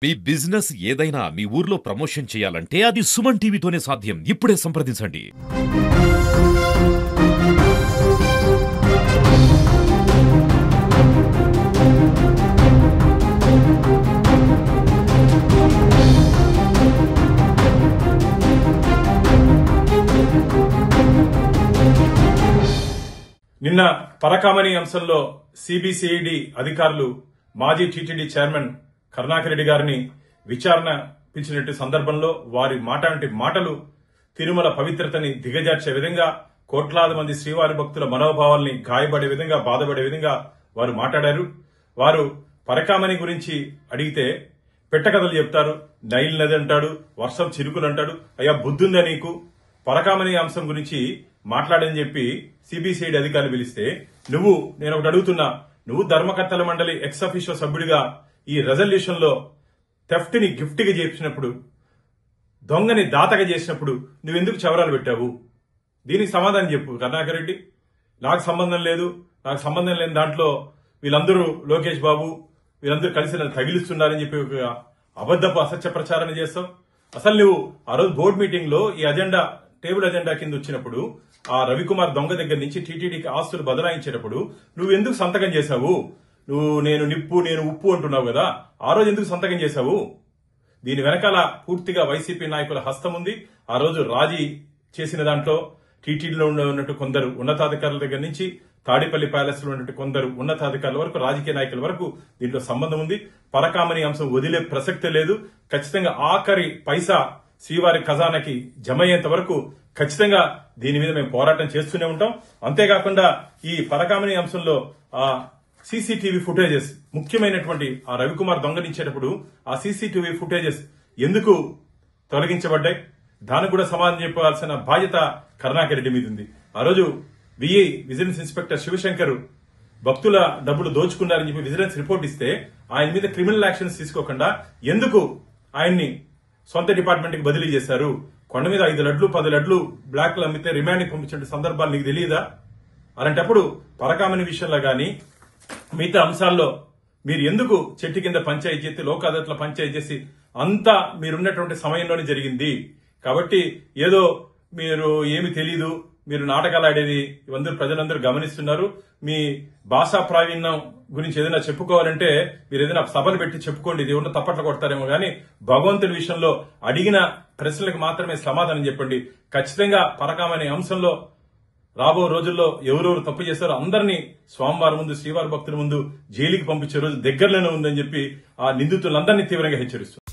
మీ business ఏదైనా మీ ఊర్లో promotion చేయాలంటే అది సుమన్ టీవీతోనే సాధ్యం. ఇప్పుడే సంప్రదించండి. నిన్న పరకామణి అంశంలో సిబిసిఐడి అధికారులు మాజీ టీటీడీ చైర్మన్ కరుణాకర్ రెడ్డి గారిని విచారణ పిలిచినట్టు సందర్భంలో వారి మాటలు తిరుమల పవిత్రతని దిగజార్చే విధంగా, కోట్లాది మంది శ్రీవారి భక్తుల మనోభావాల్ని గాయపడే విధంగా, బాధపడే విధంగా వారు మాట్లాడారు. వారు పరకామణి గురించి అడిగితే పెట్టకథలు చెప్తారు. నైల్ నది అంటాడు, వర్షం చిరుకులు అంటాడు. అయ్యా బుద్ధుందా నీకు? పరకామణి అంశం గురించి మాట్లాడని చెప్పి సిబిసిఐడి అధికారులు పిలిస్తే నేను ఒకటి అడుగుతున్నా, నువ్వు ధర్మకర్తల మండలి ఎక్స్ అఫీషియో సభ్యుడిగా ఈ రెజల్యూషన్ లో థెఫ్ట్ ని గిఫ్ట్ గా చేసినప్పుడు, దొంగని దాతగా చేసినప్పుడు నువ్వెందుకు చవరాలు పెట్టావు? దీనికి సమాధానం చెప్పు కరుణాకర్ రెడ్డి. నాకు సంబంధం లేదు, నాకు సంబంధం లేని దాంట్లో వీళ్ళందరూ లోకేష్ బాబు వీళ్ళందరూ కలిసి నన్ను తగిలిస్తున్నారని చెప్పి ఒక అబద్దపు అసత్య ప్రచారాన్ని చేస్తావు. అసలు నువ్వు ఆ రోజు బోర్డు మీటింగ్ లో ఈ అజెండా టేబుల్ అజెండా కింద వచ్చినప్పుడు ఆ రవికుమార్ దొంగ దగ్గర నుంచి టీటీడీకి ఆస్తులు బదలాయించేటప్పుడు నువ్వు ఎందుకు సంతకం చేశావు? నేను నిప్పు నేను ఉప్పు అంటున్నావు కదా, ఆ రోజు ఎందుకు సంతకం చేశావు? దీని వెనకాల పూర్తిగా వైసీపీ నాయకుల హస్తం ఉంది. ఆ రోజు రాజీ చేసిన దాంట్లో టీటీడీలో ఉన్నట్టు కొందరు ఉన్నతాధికారుల దగ్గర నుంచి తాడిపల్లి ప్యాలెస్ లో ఉన్నట్టు కొందరు ఉన్నతాధికారుల వరకు, రాజకీయ నాయకుల వరకు దీంట్లో సంబంధం ఉంది. పరకామణి అంశం వదిలే ప్రసక్తే లేదు. ఖచ్చితంగా ఆఖరి పైసా శ్రీవారి ఖజానాకి జమ అయ్యేంత వరకు ఖచ్చితంగా దీని మీద మేము పోరాటం చేస్తూనే ఉంటాం. అంతేకాకుండా ఈ పరకామణి అంశంలో ఆ సీసీటీవీ ఫుటేజెస్, ముఖ్యమైనటువంటి ఆ రవికుమార్ దొంగలించేటప్పుడు ఆ సీసీటీవీ ఫుటేజెస్ ఎందుకు తొలగించబడ్డాయి? దానికి కూడా సమాధానం చెప్పాల్సిన బాధ్యత కరుణాకర్ రెడ్డి మీద ఉంది. ఆ రోజు విజిలెన్స్ ఇన్స్పెక్టర్ శివశంకర్ భక్తుల డబ్బులు దోచుకున్నారని చెప్పి విజిలెన్స్ రిపోర్ట్ ఇస్తే ఆయన మీద క్రిమినల్ యాక్షన్స్ తీసుకోకుండా ఎందుకు ఆయన్ని సొంత డిపార్ట్మెంట్ కి బదిలీ చేశారు? కొండ మీద 5 లడ్లు 10 లడ్లు బ్లాక్ లో అమ్మితే రిమాండ్ కి పంపించిన సందర్భాలు నీకు తెలియదా? అలాంటప్పుడు పరకామణి విషయంలో గాని మిగతా అంశాల్లో మీరు ఎందుకు చెట్టు కింద పంచాయతీ చేసి, లోక్ అదాలత్లో పంచాయతీ చేసి అంతా మీరున్నటువంటి సమయంలోనే జరిగింది. కాబట్టి ఏదో మీరు ఏమి తెలీదు, మీరు నాటకాలు ఆడేది ఇవందరూ ప్రజలందరూ గమనిస్తున్నారు. మీ భాషా ప్రావీణ్యం గురించి ఏదైనా చెప్పుకోవాలంటే మీరు ఏదైనా సభలు పెట్టి చెప్పుకోండి, ఇది ఎవరినో తప్పట్లు కొడతారేమో గానీ భగవంతుడి విషయంలో అడిగిన ప్రశ్నలకు మాత్రమే సమాధానం చెప్పండి. ఖచ్చితంగా పరకామణి అంశంలో రాబో రోజుల్లో ఎవరెవరు తప్పు చేస్తారో అందరినీ స్వామివారి ముందు, శ్రీవారి భక్తుల ముందు జైలుకి పంపించే రోజు దగ్గరలోనే ఉందని చెప్పి ఆ నిందితులందరినీ తీవ్రంగా హెచ్చరిస్తున్నారు.